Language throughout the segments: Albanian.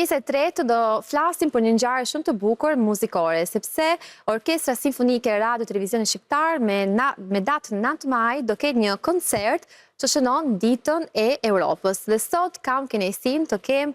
pjesë e tretë do flasim për një ngjarje shumë të bukur muzikore, sepse Orkestra Simfonike e Radio Televizionit Shqiptar me datën 9 maj do ketë një koncert që shënon ditën e Europës. Dhe sot kam kënaqësinë të kem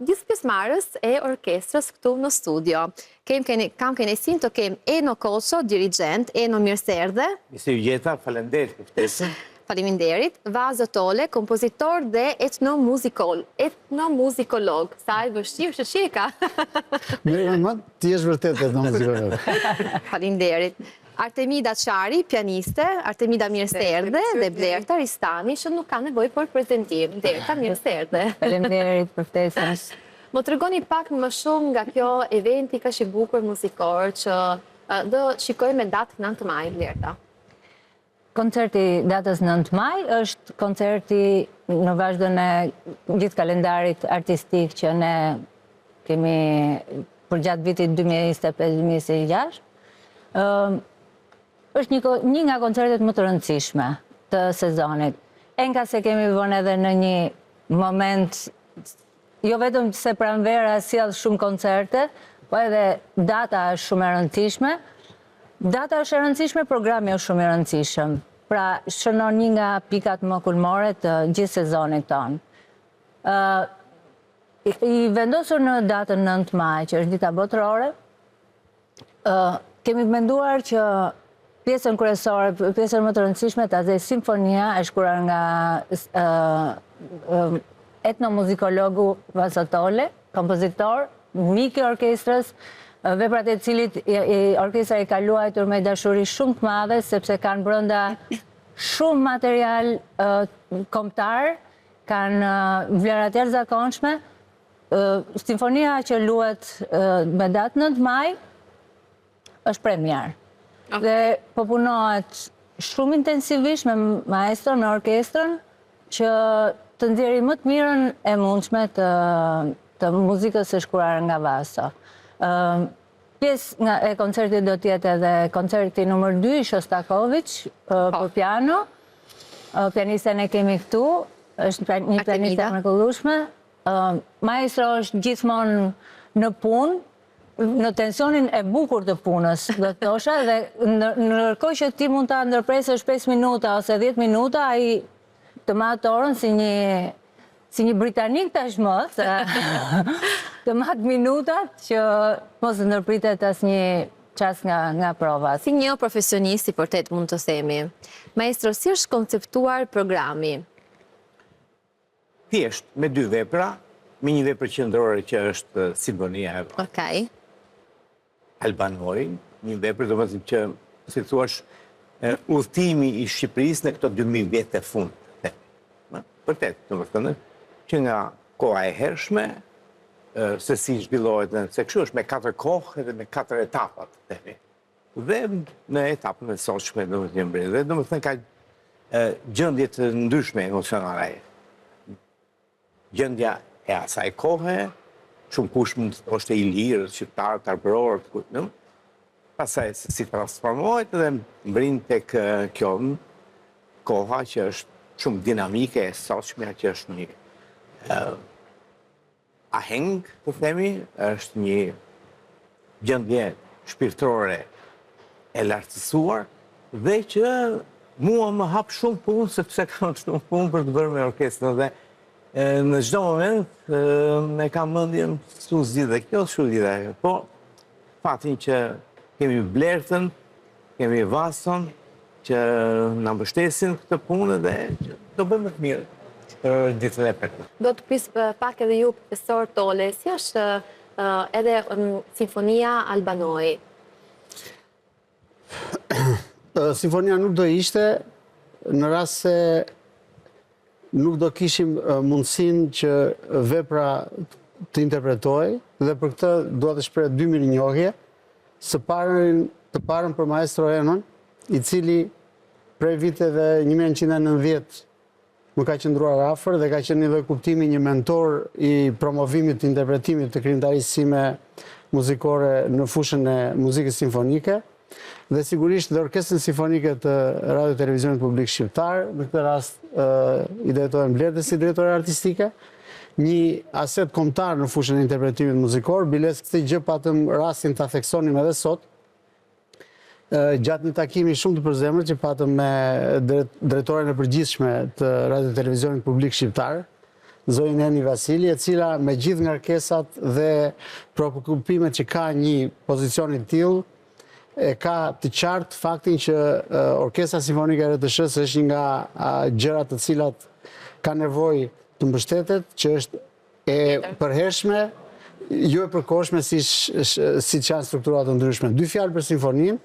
gjithë pjesëmarrës e orkestrës këtu në studio. Kam kënaqësinë të kem Eno Koço, dirigent. Eno, mirë se erdhe. Mirë se u gjeta, faleminderit për ftesën. Faleminderit. Vazo Tole, kompozitor dhe etnomuzikolog. Sa e vështirë që shika. Mirë, ti jesh vërtet etnomuzikolog. Faleminderit. Artemida Qari, pianiste. Artemida, mirë se erdhe. Dhe Blerta Ristani, që nuk ka nevojë për prezantim. Blerta, mirë se erdhe. Faleminderit për ftesën. Më tregoni pak më shumë nga kjo eventi kaq i bukur muzikor që do shikojmë me datë 9 maj, Blerta. Koncerti datës 9 maj është koncerti në vazhdon e gjithë kalendarit artistik që ne kemi për gjatë vitit 2025-2026. Është një nga koncertet më të rëndësishme të sezonit. Enka se kemi vënë edhe në një moment, jo vetëm se pranvera sjell shumë koncerte, po edhe data është shumë e rëndësishme. Data është e rëndësishme, programi është shumë i rëndësishëm. Pra, shënon një nga pikat më kulmore të gjithë sezonit tonë. I vendosur në datën 9 maj, që është dita botërore, kemi menduar që pjesën kryesore, pjesën më të rëndësishme, ta dhe simfonia e shkruar nga etnomuzikologu Vazo Tole, kompozitor, mik i orkestrës, veprat e cilit orkestra i ka luajtur me dashuri shumë të madhe, sepse kanë brenda shumë material kombëtar, kanë vlera të jashtëzakonshme. Simfonia që luhet me datë 9 maj është premier. Dhe po punohet shumë intensivisht me maestron, me orkestrën, që të nxjerrë më të mirën e mundshme të muzikës së shkruar nga Vaso. Pjesë e koncertit do tjetë edhe koncerti nëmër 2 i Shostakovich për piano. Pianisten e kemi këtu, është një pianiste e mrekullueshme. Maestro është gjithmonë në punë, në tensionin e bukur të punës, do të thosha, dhe ndërkohë që ti mund ta ndërpresësh 5 minuta ose 10 minuta, ai të matë orën si një britanik tashmë, të matë minutat që mos ndërpritet asnjë çast nga provat. Si një profesionist i vërtet mund të themi, maestro, si është konceptuar programi? Thjesht, me 2 vepra, me një vepër qendrore që është Simfonia e Albanoj, një vepër domethënë që, si thuaç, udhëtimi i Shqipërisë në këto 2000 vjet të fundit. Vërtet, domethënë, që nga koha e hershme, se si zhvillohet, se kështu është me 4 kohë dhe me 4 etapat. Dhe në etapën e sotshme, dhe domethënë ka gjendje të ndryshme emocionale. Gjendja e asaj kohe, shumë kush mund të thoshte i lirë, shqiptar, arbror, pastaj si transformohet dhe mbrin tek kjo koha që është shumë dinamike e sotshme, që është një aheng, të themi, është një gjendje shpirtërore e lartësuar dhe që mua më hap shumë punë, sepse kam shumë punë për të bërë me orkestrën dhe në çdo moment me kam mendjen su zgjidhe kjo, shu zgjidhe ajo. Po fatin që kemi Blertën, kemi Vason që na mbështesin këtë punë dhe do bëjmë të mirë. Ditën e petme. Do të pis pak edhe ju, profesor Tole, si është edhe Simfonia Albanoj? Simfonia nuk do ishte në rast se nuk do kishim mundësinë që vepra të interpretoj, dhe për këtë dua të shpreh 2 mirënjohje. Të parën për maestro Enon, i cili prej viteve 1990 më ka qëndruar afër dhe ka qenë edhe kuptimi një mentor i promovimit të interpretimit të krijimtarisë sime muzikore në fushën e muzikës simfonike dhe sigurisht dhe Orkestrën Simfonike të Radio Televizionit Publik Shqiptar, në këtë rast i drejtohem Blertës si drejtore artistike, një aset kombëtar në fushën e interpretimit muzikor. Biles këtë gjë patëm rastin ta theksonim edhe sot. Gjatë një takimi shumë të përzemër që patëm me drejtoren e përgjithshme të Radio Televizionit Publik Shqiptar, zonjën Eni Vasili, e cila me gjithë ngarkesat dhe shqetësimet që ka një pozicion i tillë, e ka të qartë faktin që Orkestra Simfonike e RTS është një nga gjërat të cilat ka nevojë të mbështetet, që është e përhershme, jo e përkohshme si që janë strukturat të ndryshme. 2 fjalë për simfoninë.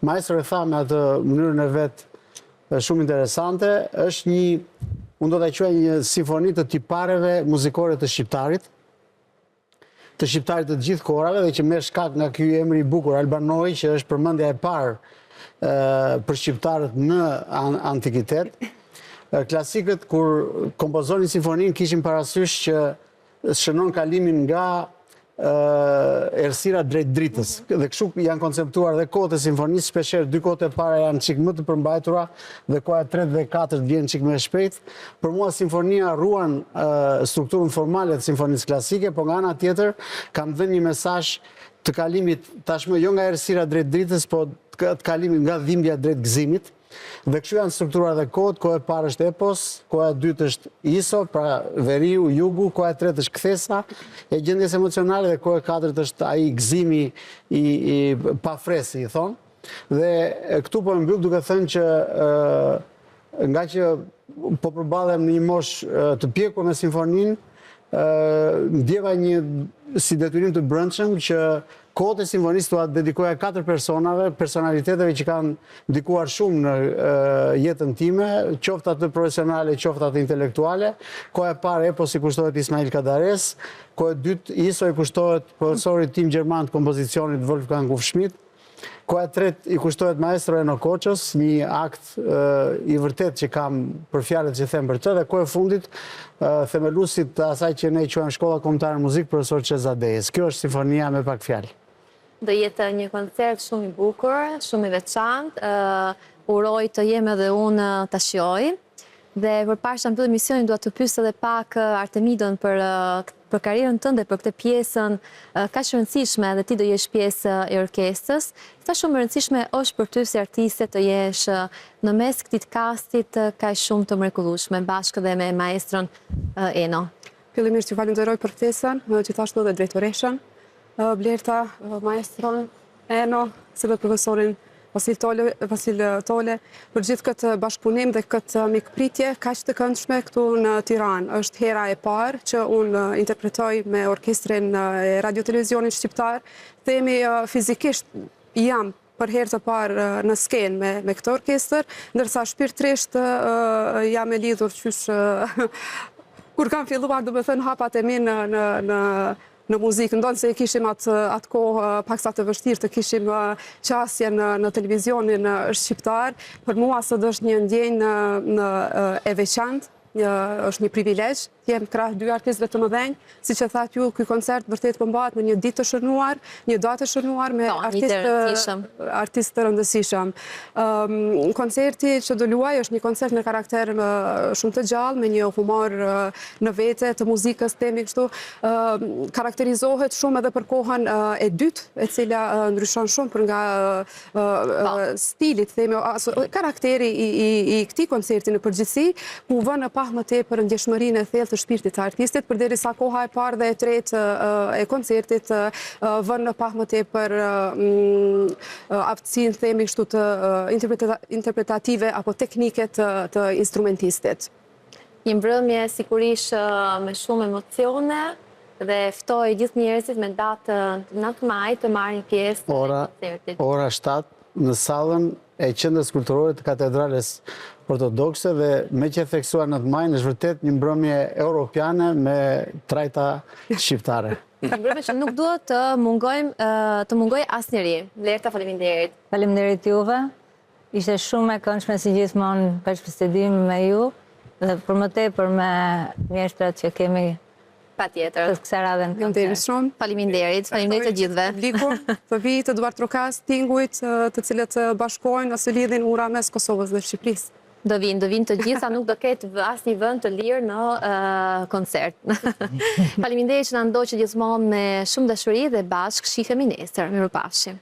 Maestro e tha me atë mënyrën e vetë shumë interesante, është unë do të quaj një simfoni të tipareve muzikore të shqiptarit të gjithë kohërave, dhe që merr shkak nga ky emri i bukur Albanoi, që është përmendja e parë për shqiptarët në antikitet. Klasikët kur kompozonin simfoninë kishin parasysh që shënon kalimin nga errësira drejt dritës. Dhe kështu janë konceptuar dhe kohët e simfonisë, shpeshherë 2 kohët e para janë çik më të përmbajtura dhe koha e 3 dhe 4 vjen çik më shpejt. Për mua simfonia ruan strukturën formale të simfonisë klasike, por nga ana tjetër kam dhënë një mesazh të kalimit tashmë jo nga errësira drejt dritës, por të kalimit nga dhimbja drejt gëzimit. Dhe kështu janë strukturat dhe kohët. Koha e parë është epos, koha e dytë është iso, pra veriu, jugu, koha e tretë është kthesa e gjendjes emocionale, dhe koha e katërt është ai gëzimi i pafresi, i thon. Dhe këtu po mbyll duke thënë që nga që po përballem në një moshë të pjekur me simfoninë, ndjeva një si detyrim të brendshëm që kohët e simfonisë tua dedikoja 4 personaliteteve që kanë ndikuar shumë në jetën time, qoftë atë profesionale, qoftë atë intelektuale. Koha e parë epos i kushtohet Ismail Kadares, koha e dytë iso i kushtohet profesorit tim gjerman të kompozicionit Wolfgang Hufschmidt. Koha e tretë i kushtohet maestro Eno Koços, një akt i vërtet që kam për fjalët që them për të, dhe koha e fundit themeluesit të asaj që ne quajmë Shkolla Kombëtare Muzikë, profesor Çezadejes. Kjo është simfonia me pak fjalë. Do jetë një koncert shumë i bukur, shumë i veçantë. Uroj të jem edhe unë ta shijoj. Dhe përpara se mbyllim misionin, dua të pyes edhe pak Artemidon për karrierën tënde, për këtë pjesën kaq të rëndësishme, dhe ti do jesh pjesë e orkestrës. Sa shumë e rëndësishme është për ty si artiste të jesh në mes këtij kastit kaq shumë të mrekullueshme, bashkë dhe me maestron Eno? Fillimisht ju falenderoj për ftesën, gjithashtu edhe drejtoreshën, Blerta, maestron Eno, si dhe profesorin Vasil Tole, për gjithë këtë bashkëpunim dhe këtë mikpritje kaq të këndshme këtu në Tiranë. Është hera e parë që unë interpretoj me orkestrin e Radio Televizionit Shqiptar. Themi fizikisht jam për herë të parë në skenë me këtë orkestër, ndërsa shpirtërisht jam e lidhur qysh kur kam filluar, do të thënë, hapat e mi në muzikë. Ndonë se kishim atë kohë paksa të vështirë të kishim qasje në televizionin shqiptar. Për mua sot është një ndjenjë e veçantë, është një privilegj të jem krah 2 artistëve të mëdhenj. Siç e thatë ju, ky koncert vërtet përmbahet në një ditë të shënuar, një datë të shënuar me artistë të rëndësishëm. Koncerti që do luaj është një koncert me karakter shumë të gjallë, me një humor në vete të muzikës, themi kështu. Karakterizohet shumë edhe për kohën e dytë, e cila ndryshon shumë për nga stilit, themi, karakteri i këtij koncerti në përgjithësi, ku vënë pak më tepër ndjeshmërinë e thellë të shpirtit të artistit, përderisa koha e parë dhe e tretë e koncertit vënë pak më tepër aftësinë, themi kështu, të interpretative apo teknike të instrumentistit. Një mbrëmje sigurisht me shumë emocione, dhe ftoj gjithë njerëzit me datën 9 maj të marrin pjesë në koncertit. Ora 7 në sallën e qendrës kulturore të Katedrales Ortodokse, dhe me që e theksuar 9 maj është vërtet një mbrëmje europiane me trajta shqiptare. Mbrëmje që nuk duhet të mungoj asnjëri. Blerta, faleminderit. Faleminderit juve. Ishte shumë e këndshme si gjithmonë bashkëbisedim me ju, dhe për më tepër me mjeshtrat që kemi patjetër. Të kësaj radhe në Faleminderit shumë. Faleminderit të gjithëve. Publiku të vijë të Duart Trokas, Tingujt, të cilët bashkojnë ose lidhin ura mes Kosovës dhe Shqipërisë. Do vinë të gjitha, nuk do ketë asnjë vend të lirë në koncert. Faleminderit që na ndoqët gjithmonë me shumë dashuri dhe bashkë shihemi nesër. Mirupafshim.